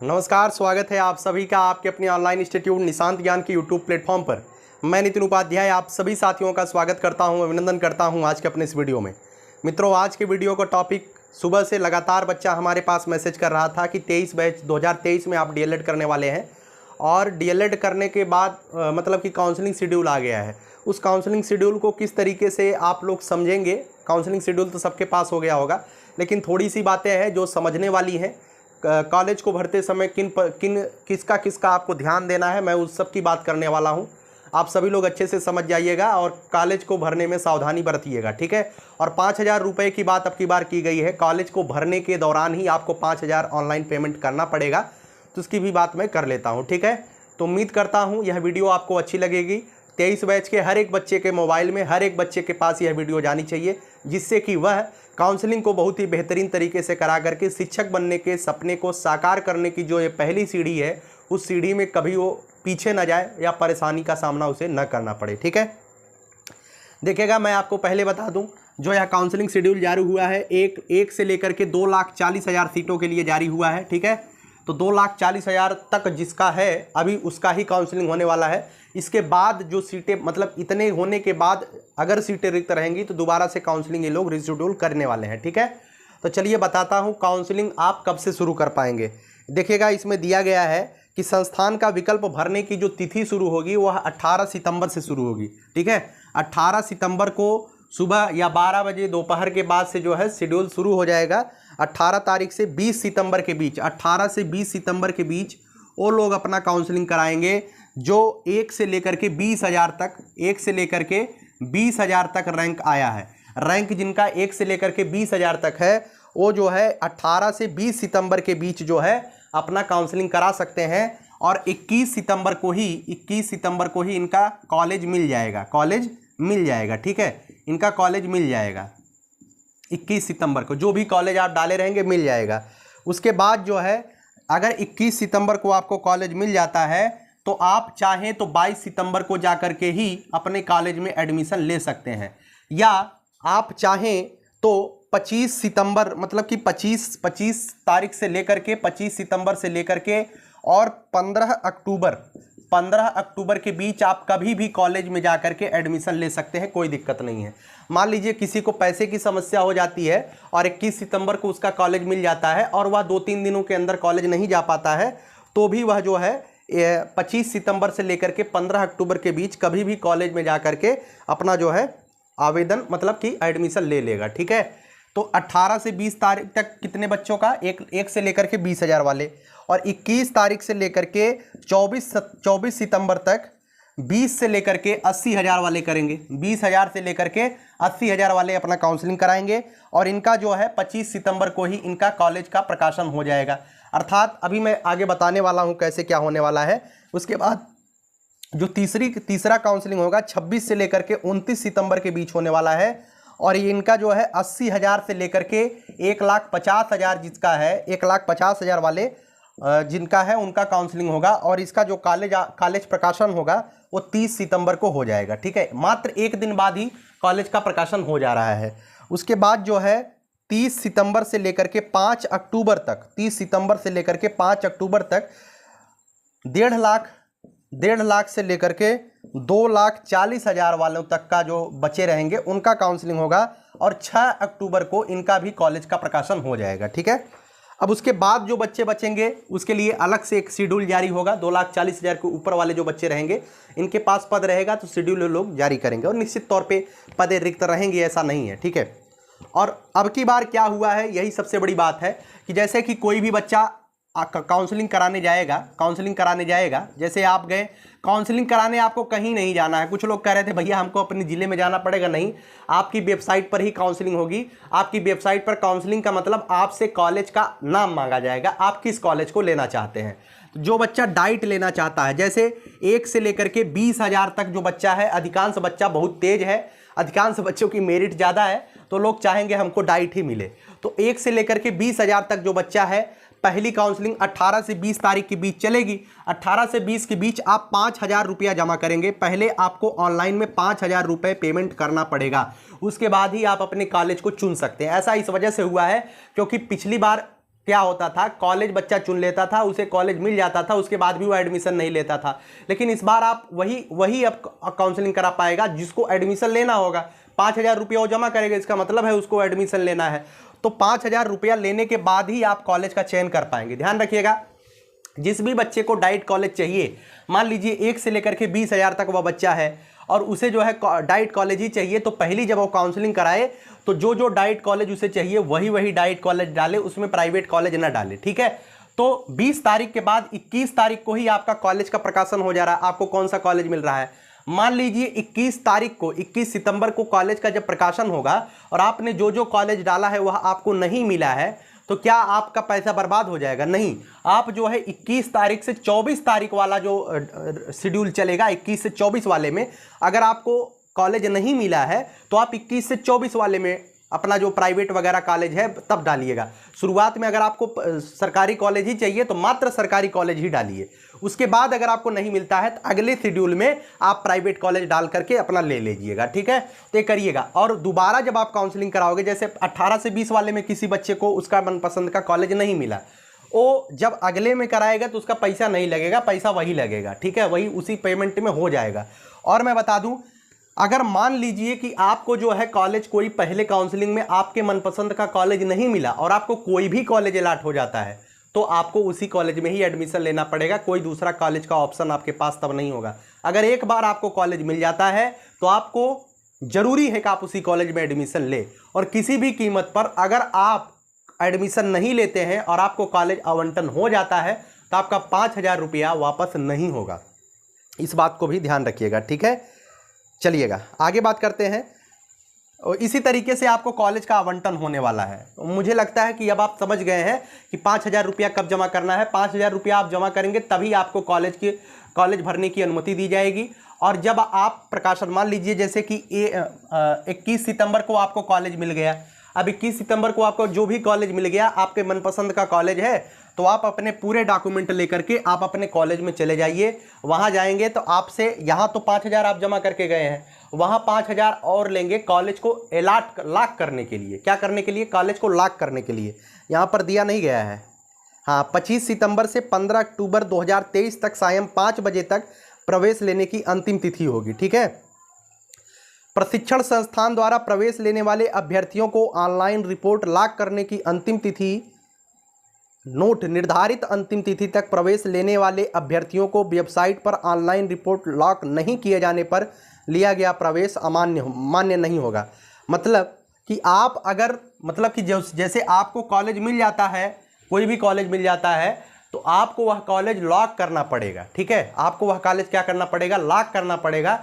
नमस्कार, स्वागत है आप सभी का आपके अपने ऑनलाइन इंस्टीट्यूट निशांत ज्ञान के यूट्यूब प्लेटफॉर्म पर। मैं नितिन उपाध्याय आप सभी साथियों का स्वागत करता हूं, अभिनंदन करता हूं आज के अपने इस वीडियो में। मित्रों, आज के वीडियो का टॉपिक, सुबह से लगातार बच्चा हमारे पास मैसेज कर रहा था कि 23 बैच 2023 में आप डीएलएड करने वाले हैं और डीएलएड करने के बाद मतलब कि काउंसलिंग शेड्यूल आ गया है। उस काउंसलिंग शेड्यूल को किस तरीके से आप लोग समझेंगे। काउंसलिंग शेड्यूल तो सबके पास हो गया होगा, लेकिन थोड़ी सी बातें हैं जो समझने वाली हैं। कॉलेज को भरते समय किसका आपको ध्यान देना है, मैं उस सब की बात करने वाला हूं। आप सभी लोग अच्छे से समझ जाइएगा और कॉलेज को भरने में सावधानी बरतिएगा, ठीक है। और 5,000 रुपये की बात अब की बार की गई है। कॉलेज को भरने के दौरान ही आपको 5,000 ऑनलाइन पेमेंट करना पड़ेगा, तो उसकी भी बात मैं कर लेता हूँ, ठीक है। तो उम्मीद करता हूँ यह वीडियो आपको अच्छी लगेगी। 23 बैच के हर एक बच्चे के मोबाइल में, हर एक बच्चे के पास यह वीडियो जानी चाहिए, जिससे कि वह काउंसलिंग को बहुत ही बेहतरीन तरीके से करा करके शिक्षक बनने के सपने को साकार करने की जो ये पहली सीढ़ी है, उस सीढ़ी में कभी वो पीछे न जाए या परेशानी का सामना उसे न करना पड़े, ठीक है। देखिएगा, मैं आपको पहले बता दूं, जो यह काउंसलिंग शेड्यूल जारी हुआ है एक से लेकर के 2,40,000 सीटों के लिए जारी हुआ है, ठीक है। तो 2,40,000 तक जिसका है अभी उसका ही काउंसलिंग होने वाला है। इसके बाद जो सीटें, मतलब इतने होने के बाद अगर सीटें रिक्त रहेंगी तो दोबारा से काउंसलिंग ये लोग रिशेड्यूल करने वाले हैं, ठीक है। तो चलिए बताता हूँ काउंसलिंग आप कब से शुरू कर पाएंगे। देखिएगा, इसमें दिया गया है कि संस्थान का विकल्प भरने की जो तिथि शुरू होगी वह 18 सितंबर से शुरू होगी, ठीक है। 18 सितंबर को सुबह या 12 बजे दोपहर के बाद से जो है शेड्यूल शुरू हो जाएगा। 18 तारीख से 20 सितंबर के बीच, 18 से 20 सितंबर के बीच वो लोग अपना काउंसलिंग कराएंगे जो 1 से लेकर के 20,000 तक, 1 से लेकर के 20,000 तक रैंक आया है। रैंक जिनका 1 से लेकर के 20,000 तक है वो जो है 18 से 20 सितंबर के बीच जो है अपना काउंसलिंग करा सकते हैं। और 21 सितंबर को ही इनका कॉलेज मिल जाएगा, ठीक है। इनका कॉलेज मिल जाएगा 21 सितंबर को, जो भी कॉलेज आप डाले रहेंगे मिल जाएगा। उसके बाद जो है, अगर 21 सितंबर को आपको कॉलेज मिल जाता है तो आप चाहें तो 22 सितंबर को जाकर के ही अपने कॉलेज में एडमिशन ले सकते हैं, या आप चाहें तो 25 सितंबर, मतलब कि 25 तारीख से लेकर के 25 सितंबर से लेकर के और 15 अक्टूबर के बीच आप कभी भी कॉलेज में जाकर के एडमिशन ले सकते हैं, कोई दिक्कत नहीं है। मान लीजिए किसी को पैसे की समस्या हो जाती है और 21 सितंबर को उसका कॉलेज मिल जाता है और वह 2-3 दिनों के अंदर कॉलेज नहीं जा पाता है, तो भी वह जो है 25 सितंबर से लेकर के 15 अक्टूबर के बीच कभी भी कॉलेज में जाकर के अपना जो है आवेदन, मतलब कि एडमिशन ले लेगा, ठीक है। तो 18 से 20 तारीख तक कितने बच्चों का, एक से लेकर के 20,000 वाले, और 21 तारीख से लेकर के 24 सितंबर तक 20 से लेकर के 80,000 वाले करेंगे। 20,000 से लेकर के 80,000 वाले अपना काउंसलिंग कराएंगे और इनका जो है 25 सितंबर को ही इनका कॉलेज का प्रकाशन हो जाएगा। अर्थात अभी मैं आगे बताने वाला हूं कैसे क्या होने वाला है। उसके बाद जो तीसरा काउंसलिंग होगा 26 से लेकर के 29 सितंबर के बीच होने वाला है, और ये इनका जो है 80,000 से लेकर के 1,50,000 जिसका है, 1,50,000 वाले जिनका है उनका काउंसलिंग होगा। और इसका जो कॉलेज प्रकाशन होगा वो 30 सितंबर को हो जाएगा, ठीक है। मात्र एक दिन बाद ही कॉलेज का प्रकाशन हो जा रहा है। उसके बाद जो है 30 सितंबर से लेकर के 5 अक्टूबर तक, 30 सितंबर से लेकर के 5 अक्टूबर तक 1.5 लाख से लेकर के 2,40,000 वालों तक का जो बचे रहेंगे उनका काउंसलिंग होगा, और 6 अक्टूबर को इनका भी कॉलेज का प्रकाशन हो जाएगा, ठीक है। अब उसके बाद जो बच्चे बचेंगे उसके लिए अलग से एक शेड्यूल जारी होगा। 2,40,000 के ऊपर वाले जो बच्चे रहेंगे इनके पास पद रहेगा तो शेड्यूल लोग जारी करेंगे, और निश्चित तौर पे पदें रिक्त रहेंगे, ऐसा नहीं है, ठीक है। और अब की बार क्या हुआ है, यही सबसे बड़ी बात है कि जैसे कि कोई भी बच्चा काउंसलिंग कराने जाएगा, जैसे आप गए काउंसलिंग कराने, आपको कहीं नहीं जाना है। कुछ लोग कह रहे थे भैया हमको अपने ज़िले में जाना पड़ेगा, नहीं, आपकी वेबसाइट पर ही काउंसलिंग होगी। आपकी वेबसाइट पर काउंसलिंग का मतलब आपसे कॉलेज का नाम मांगा जाएगा, आप किस कॉलेज को लेना चाहते हैं। तो जो बच्चा डाइट लेना चाहता है, जैसे 1 से लेकर के 20,000 तक जो बच्चा है, अधिकांश बच्चा बहुत तेज है, अधिकांश बच्चों की मेरिट ज़्यादा है, तो लोग चाहेंगे हमको डाइट ही मिले। तो 1 से लेकर के 20,000 तक जो बच्चा है, पहली काउंसलिंग 18 से 20 तारीख के बीच चलेगी। 18 से 20 के बीच आप 5,000 रुपया जमा करेंगे। पहले आपको ऑनलाइन में 5,000 रुपये पेमेंट करना पड़ेगा, उसके बाद ही आप अपने कॉलेज को चुन सकते हैं। ऐसा इस वजह से हुआ है क्योंकि पिछली बार क्या होता था, कॉलेज बच्चा चुन लेता था, उसे कॉलेज मिल जाता था, उसके बाद भी वो एडमिशन नहीं लेता था। लेकिन इस बार आप वही अब काउंसलिंग करा पाएगा जिसको एडमिशन लेना होगा। 5,000 रुपया वो जमा करेगा, इसका मतलब है उसको एडमिशन लेना है। तो 5,000 रुपया लेने के बाद ही आप कॉलेज का चयन कर पाएंगे। ध्यान रखिएगा, जिस भी बच्चे को डाइट कॉलेज चाहिए, मान लीजिए 1 से लेकर के 20,000 तक वह बच्चा है और उसे जो है डाइट कॉलेज ही चाहिए, तो पहली जब वो काउंसलिंग कराए तो जो डाइट कॉलेज उसे चाहिए वही डाइट कॉलेज डाले, उसमें प्राइवेट कॉलेज ना डाले। ठीक है, तो 20 तारीख के बाद 21 तारीख को ही आपका कॉलेज का प्रकाशन हो जा रहा है, आपको कौन सा कॉलेज मिल रहा है। मान लीजिए 21 तारीख को, 21 सितंबर को कॉलेज का जब प्रकाशन होगा और आपने जो कॉलेज डाला है वह आपको नहीं मिला है, तो क्या आपका पैसा बर्बाद हो जाएगा? नहीं, आप जो है 21 तारीख से 24 तारीख वाला जो शेड्यूल चलेगा, 21 से 24 वाले में अगर आपको कॉलेज नहीं मिला है तो आप 21 से 24 वाले में अपना जो प्राइवेट वगैरह कॉलेज है तब डालिएगा। शुरुआत में अगर आपको सरकारी कॉलेज ही चाहिए तो मात्र सरकारी कॉलेज ही डालिए। उसके बाद अगर आपको नहीं मिलता है तो अगले शेड्यूल में आप प्राइवेट कॉलेज डाल करके अपना ले लीजिएगा। ठीक है, तो ये करिएगा। और दोबारा जब आप काउंसलिंग कराओगे, जैसे 18 से 20 वाले में किसी बच्चे को उसका मनपसंद का कॉलेज नहीं मिला, वो जब अगले में कराएगा तो उसका पैसा नहीं लगेगा, पैसा वही लगेगा। ठीक है, वही उसी पेमेंट में हो जाएगा। और मैं बता दूं, अगर मान लीजिए कि आपको जो है कॉलेज कोई पहले काउंसलिंग में आपके मनपसंद का कॉलेज नहीं मिला और आपको कोई भी कॉलेज अलॉट हो जाता है, तो आपको उसी कॉलेज में ही एडमिशन लेना पड़ेगा, कोई दूसरा कॉलेज का ऑप्शन आपके पास तब नहीं होगा। अगर एक बार आपको कॉलेज मिल जाता है तो आपको जरूरी है कि आप उसी कॉलेज में एडमिशन ले, और किसी भी कीमत पर अगर आप एडमिशन नहीं लेते हैं और आपको कॉलेज आवंटन हो जाता है तो आपका 5,000 रुपया वापस नहीं होगा। इस बात को भी ध्यान रखिएगा। ठीक है, चलिएगा आगे बात करते हैं। और इसी तरीके से आपको कॉलेज का आवंटन होने वाला है। मुझे लगता है कि अब आप समझ गए हैं कि 5,000 रुपया कब जमा करना है। 5,000 रुपया आप जमा करेंगे तभी आपको कॉलेज भरने की अनुमति दी जाएगी। और जब आप प्रकाशन, मान लीजिए जैसे कि 21 सितंबर को आपको कॉलेज मिल गया, अब 21 सितंबर को आपको जो भी कॉलेज मिल गया, आपके मनपसंद का कॉलेज है, तो आप अपने पूरे डॉक्यूमेंट लेकर के आप अपने कॉलेज में चले जाइए। वहाँ जाएंगे तो आपसे, यहाँ तो 5,000 आप जमा करके गए हैं, वहाँ 5,000 और लेंगे कॉलेज को लॉक करने के लिए। क्या करने के लिए? कॉलेज को लॉक करने के लिए। यहाँ पर दिया नहीं गया है। हाँ, 25 सितंबर से 15 अक्टूबर 2023 तक सायं 5 बजे तक प्रवेश लेने की अंतिम तिथि होगी। ठीक है, प्रशिक्षण संस्थान द्वारा प्रवेश लेने वाले अभ्यर्थियों को ऑनलाइन रिपोर्ट लॉक करने की अंतिम तिथि। नोट, निर्धारित अंतिम तिथि तक प्रवेश लेने वाले अभ्यर्थियों को वेबसाइट पर ऑनलाइन रिपोर्ट लॉक नहीं किए जाने पर लिया गया प्रवेश मान्य नहीं होगा। मतलब कि आप अगर, मतलब कि जैसे आपको कॉलेज मिल जाता है, कोई भी कॉलेज मिल जाता है, तो आपको वह कॉलेज लॉक करना पड़ेगा। ठीक है, आपको वह कॉलेज क्या करना पड़ेगा? लॉक करना पड़ेगा।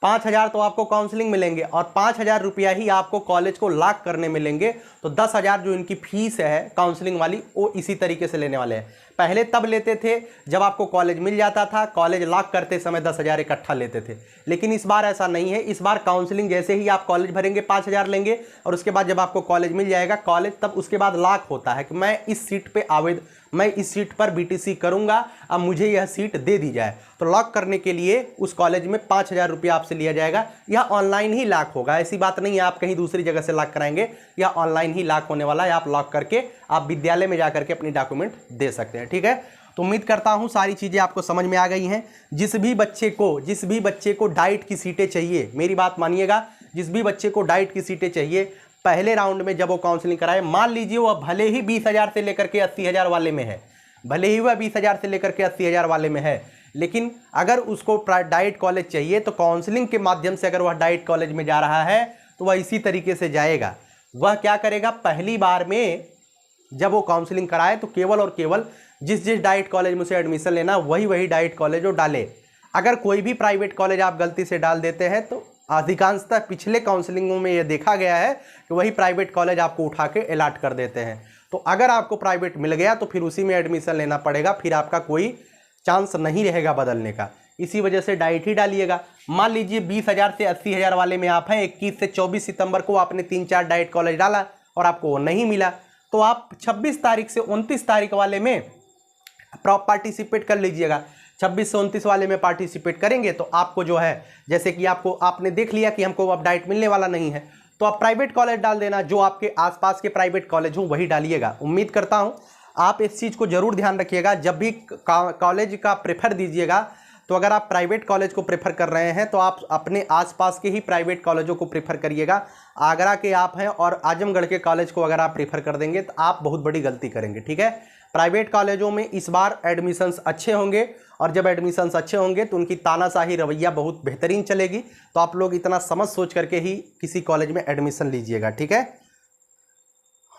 5,000 तो आपको काउंसलिंग मिलेंगे और 5,000 रुपया ही आपको कॉलेज को लॉक करने मिलेंगे। तो 10,000 जो इनकी फीस है काउंसलिंग वाली, वो इसी तरीके से लेने वाले हैं। पहले तब लेते थे जब आपको कॉलेज मिल जाता था, कॉलेज लॉक करते समय 10,000 इकट्ठा लेते थे। लेकिन इस बार ऐसा नहीं है। इस बार काउंसलिंग जैसे ही आप कॉलेज भरेंगे 5,000 लेंगे, और उसके बाद जब आपको कॉलेज मिल जाएगा, कॉलेज तब उसके बाद लॉक होता है कि मैं इस सीट पे मैं इस सीट पर बीटीसी करूंगा, अब मुझे यह सीट दे दी जाए। तो लॉक करने के लिए उस कॉलेज में 5,000 रुपया आपसे लिया जाएगा। यह ऑनलाइन ही लॉक होगा, ऐसी बात नहीं है आप कहीं दूसरी जगह से लॉक कराएंगे। यह ऑनलाइन ही लॉक होने वाला है। आप लॉक करके आप विद्यालय में जाकर के अपनी डॉक्यूमेंट दे सकते हैं। ठीक है, तो उम्मीद करता हूं सारी चीज़ें आपको समझ में आ गई हैं। जिस भी बच्चे को डाइट की सीटें चाहिए, मेरी बात मानिएगा, जिस भी बच्चे को डाइट की सीटें चाहिए, पहले राउंड में जब वो काउंसलिंग कराए, मान लीजिए वह भले ही 20,000 से लेकर के 80,000 वाले में है, भले ही वह 20,000 से लेकर के 80,000 वाले में है, लेकिन अगर उसको डाइट कॉलेज चाहिए तो काउंसलिंग के माध्यम से अगर वह डाइट कॉलेज में जा रहा है तो वह इसी तरीके से जाएगा। वह क्या करेगा? पहली बार में जब वो काउंसलिंग कराए तो केवल और केवल जिस डाइट कॉलेज में उसे एडमिशन लेना, वही डाइट कॉलेज वो डाले। अगर कोई भी प्राइवेट कॉलेज आप गलती से डाल देते हैं तो अधिकांशतः पिछले काउंसलिंगों में यह देखा गया है कि वही प्राइवेट कॉलेज आपको उठा के अलॉट कर देते हैं। तो अगर आपको प्राइवेट मिल गया तो फिर उसी में एडमिशन लेना पड़ेगा, फिर आपका कोई चांस नहीं रहेगा बदलने का। इसी वजह से डाइट ही डालिएगा। मान लीजिए 20,000 से 80,000 वाले में आप हैं, 21 से 24 सितंबर को आपने 3-4 डाइट कॉलेज डाला और आपको वो नहीं मिला, तो आप 26 तारीख से 29 तारीख वाले में पार्टिसिपेट कर लीजिएगा। 26 से 29 वाले में पार्टिसिपेट करेंगे तो आपको जो है, जैसे कि आपने देख लिया कि हमको अब डाइट मिलने वाला नहीं है, तो आप प्राइवेट कॉलेज डाल देना। जो आपके आसपास के प्राइवेट कॉलेज हो वही डालिएगा। उम्मीद करता हूं आप इस चीज़ को ज़रूर ध्यान रखिएगा। जब भी कॉलेज का प्रेफर दीजिएगा तो अगर आप प्राइवेट कॉलेज को प्रेफर कर रहे हैं तो आप अपने आसपास के ही प्राइवेट कॉलेजों को प्रेफर करिएगा। आगरा के आप हैं और आजमगढ़ के कॉलेज को अगर आप प्रेफर कर देंगे तो आप बहुत बड़ी गलती करेंगे, ठीक है। प्राइवेट कॉलेजों में इस बार एडमिशन्स अच्छे होंगे और जब एडमिशन्स अच्छे होंगे तो उनकी तानाशाही रवैया बहुत बेहतरीन चलेगी। तो आप लोग इतना समझ सोच करके ही किसी कॉलेज में एडमिशन लीजिएगा, ठीक है।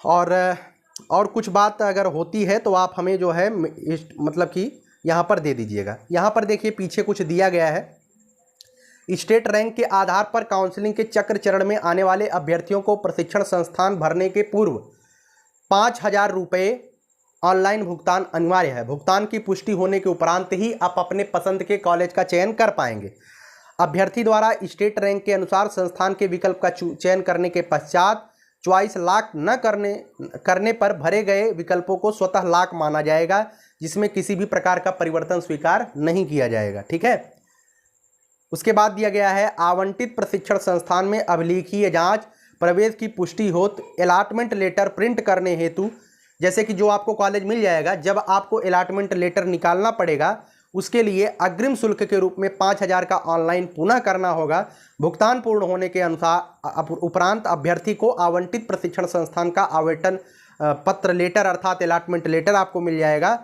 और कुछ बात अगर होती है तो आप हमें जो है मतलब कि यहाँ पर दे दीजिएगा। यहाँ पर देखिए पीछे कुछ दिया गया है। स्टेट रैंक के आधार पर काउंसलिंग के चक्र चरण में आने वाले अभ्यर्थियों को प्रशिक्षण संस्थान भरने के पूर्व 5,000 रुपये ऑनलाइन भुगतान अनिवार्य है। भुगतान की पुष्टि होने के उपरांत ही आप अपने पसंद के कॉलेज का चयन कर पाएंगे। अभ्यर्थी द्वारा स्टेट रैंक के अनुसार संस्थान के विकल्प का चयन करने के पश्चात चॉइस लॉक न करने पर भरे गए विकल्पों को स्वतः लॉक माना जाएगा, जिसमें किसी भी प्रकार का परिवर्तन स्वीकार नहीं किया जाएगा, ठीक है। उसके बाद दिया गया है आवंटित प्रशिक्षण संस्थान में अभिलेखीय जांच प्रवेश की पुष्टि हो अलॉटमेंट लेटर प्रिंट करने हेतु, जैसे कि जो आपको कॉलेज मिल जाएगा, जब आपको अलॉटमेंट लेटर निकालना पड़ेगा उसके लिए अग्रिम शुल्क के रूप में 5,000 का ऑनलाइन पुनः करना होगा। भुगतान पूर्ण होने के अनुसार उपरांत अभ्यर्थी को आवंटित प्रशिक्षण संस्थान का आवेदन पत्र लेटर अर्थात अलॉटमेंट लेटर आपको मिल जाएगा।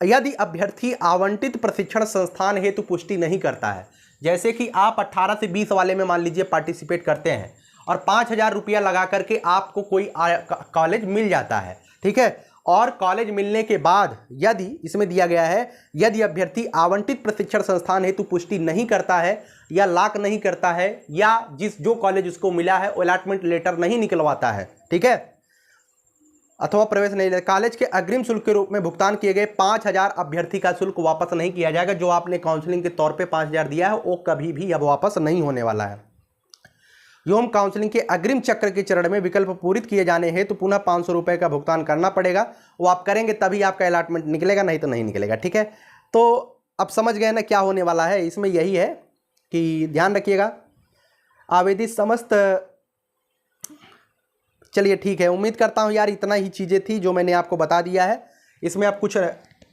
यदि अभ्यर्थी आवंटित प्रशिक्षण संस्थान हेतु पुष्टि नहीं करता है, जैसे कि आप 18 से 20 वाले में मान लीजिए पार्टिसिपेट करते हैं और 5,000 रुपया लगा करके आपको कोई कॉलेज मिल जाता है, ठीक है। और कॉलेज मिलने के बाद यदि इसमें दिया गया है यदि अभ्यर्थी आवंटित प्रशिक्षण संस्थान हेतु पुष्टि नहीं करता है या लॉक नहीं करता है या जो कॉलेज उसको मिला है अलॉटमेंट लेटर नहीं निकलवाता है, ठीक है, अथवा प्रवेश नहीं ले, कॉलेज के अग्रिम शुल्क के रूप में भुगतान किए गए 5,000 अभ्यर्थी का शुल्क वापस नहीं किया जाएगा। जो आपने काउंसलिंग के तौर पे 5,000 दिया है वो कभी भी अब वापस नहीं होने वाला है। एवं काउंसलिंग के अग्रिम चक्र के चरण में विकल्प पूरित किए जाने हैं तो पुनः 500 रुपये का भुगतान करना पड़ेगा। वो आप करेंगे तभी आपका अलॉटमेंट निकलेगा, नहीं तो नहीं निकलेगा, ठीक है। तो अब समझ गए ना क्या होने वाला है। इसमें यही है कि ध्यान रखिएगा आवेदित समस्त। चलिए ठीक है, उम्मीद करता हूँ यार इतना ही चीज़ें थी जो मैंने आपको बता दिया है। इसमें अब कुछ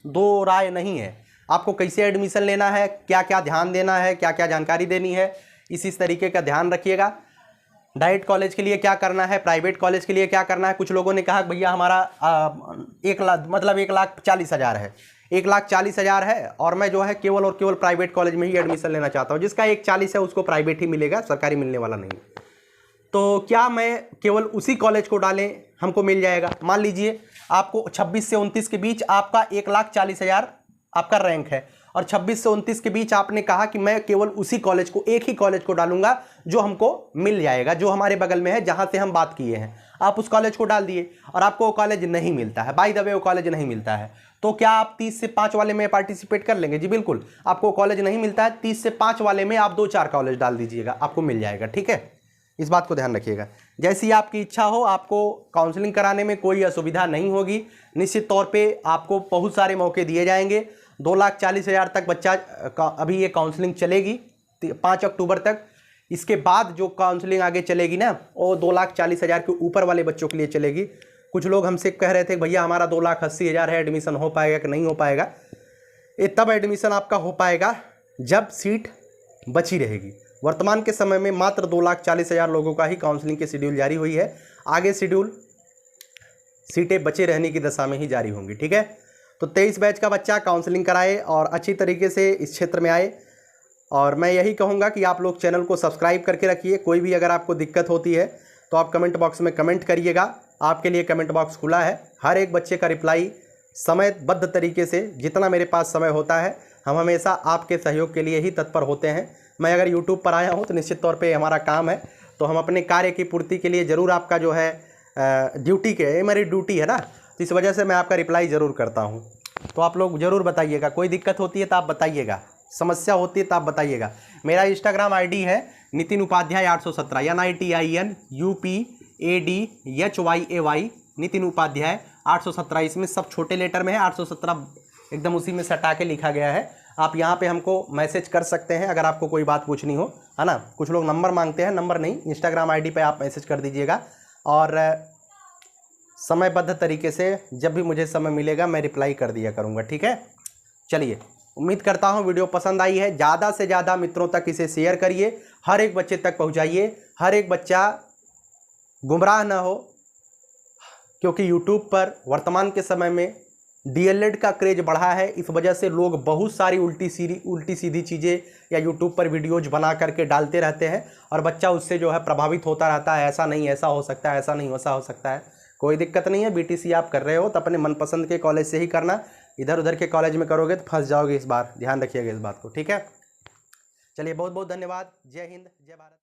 दो राय नहीं है, आपको कैसे एडमिशन लेना है, क्या क्या ध्यान देना है, क्या क्या जानकारी देनी है, इस तरीके का ध्यान रखिएगा। डाइट कॉलेज के लिए क्या करना है, प्राइवेट कॉलेज के लिए क्या करना है। कुछ लोगों ने कहा भैया हमारा 1,40,000 है, 1,40,000 है और मैं जो है केवल और केवल प्राइवेट कॉलेज में ही एडमिशन लेना चाहता हूँ। जिसका 1,40,000 है उसको प्राइवेट ही मिलेगा, सरकारी मिलने वाला नहीं। तो क्या मैं केवल उसी कॉलेज को डालें, हमको मिल जाएगा। मान लीजिए आपको 26 से 29 के बीच आपका 1,40,000 आपका रैंक है और 26 से 29 के बीच आपने कहा कि मैं केवल उसी कॉलेज को, एक ही कॉलेज को डालूंगा जो हमको मिल जाएगा, जो हमारे बगल में है, जहां से हम बात किए हैं। आप उस कॉलेज को डाल दिए और आपको वो कॉलेज नहीं मिलता है, बाय द वे वो कॉलेज नहीं मिलता है, तो क्या आप 30 से 5 वाले में पार्टिसिपेट कर लेंगे? जी बिल्कुल। आपको कॉलेज नहीं मिलता है, 30 से 5 वाले में आप 2-4 कॉलेज डाल दीजिएगा, आपको मिल जाएगा, ठीक है। इस बात को ध्यान रखिएगा। जैसी आपकी इच्छा हो, आपको काउंसलिंग कराने में कोई असुविधा नहीं होगी। निश्चित तौर पे आपको बहुत सारे मौके दिए जाएंगे। 2,40,000 तक बच्चा अभी ये काउंसलिंग चलेगी 5 अक्टूबर तक। इसके बाद जो काउंसलिंग आगे चलेगी ना, वो 2,40,000 के ऊपर वाले बच्चों के लिए चलेगी। कुछ लोग हमसे कह रहे थे भैया हमारा 2,80,000 है, एडमिशन हो पाएगा कि नहीं हो पाएगा। ये तब एडमिशन आपका हो पाएगा जब सीट बची रहेगी। वर्तमान के समय में मात्र 2,40,000 लोगों का ही काउंसलिंग की शेड्यूल जारी हुई है। आगे शेड्यूल सीटें बचे रहने की दशा में ही जारी होंगी, ठीक है। तो 23 बैच का बच्चा काउंसलिंग कराए और अच्छी तरीके से इस क्षेत्र में आए। और मैं यही कहूँगा कि आप लोग चैनल को सब्सक्राइब करके रखिए। कोई भी अगर आपको दिक्कत होती है तो आप कमेंट बॉक्स में कमेंट करिएगा, आपके लिए कमेंट बॉक्स खुला है। हर एक बच्चे का रिप्लाई समयबद्ध तरीके से, जितना मेरे पास समय होता है, हम हमेशा आपके सहयोग के लिए ही तत्पर होते हैं। मैं अगर यूट्यूब पर आया हूँ तो निश्चित तौर पे हमारा काम है, तो हम अपने कार्य की पूर्ति के लिए ज़रूर आपका जो है ड्यूटी के, ये मेरी ड्यूटी है ना, तो इस वजह से मैं आपका रिप्लाई ज़रूर करता हूँ। तो आप लोग ज़रूर बताइएगा, कोई दिक्कत होती है तो आप बताइएगा, समस्या होती है तो आप बताइएगा। मेरा इंस्टाग्राम आईडी है नितिन उपाध्याय 817, NITINUPADHYAY, नितिन उपाध्याय 817। इसमें सब छोटे लेटर में है, 817 एकदम उसी में सटा के लिखा गया है। आप यहाँ पे हमको मैसेज कर सकते हैं अगर आपको कोई बात पूछनी हो, है ना। कुछ लोग नंबर मांगते हैं, नंबर नहीं, इंस्टाग्राम आईडी पे आप मैसेज कर दीजिएगा। और समयबद्ध तरीके से जब भी मुझे समय मिलेगा मैं रिप्लाई कर दिया करूँगा, ठीक है। चलिए, उम्मीद करता हूँ वीडियो पसंद आई है। ज़्यादा से ज़्यादा मित्रों तक इसे शेयर करिए, हर एक बच्चे तक पहुँचाइए, हर एक बच्चा गुमराह ना हो, क्योंकि यूट्यूब पर वर्तमान के समय में डीएलएड का क्रेज बढ़ा है। इस वजह से लोग बहुत सारी उल्टी सीधी चीज़ें या यूट्यूब पर वीडियोज बना करके डालते रहते हैं और बच्चा उससे जो है प्रभावित होता रहता है। ऐसा नहीं, ऐसा हो सकता है, ऐसा नहीं, ऐसा हो सकता है। कोई दिक्कत नहीं है, बीटीसी आप कर रहे हो तो अपने मनपसंद के कॉलेज से ही करना, इधर उधर के कॉलेज में करोगे तो फंस जाओगे। इस बार ध्यान रखिएगा इस बात को, ठीक है। चलिए, बहुत बहुत धन्यवाद। जय हिंद, जय भारत।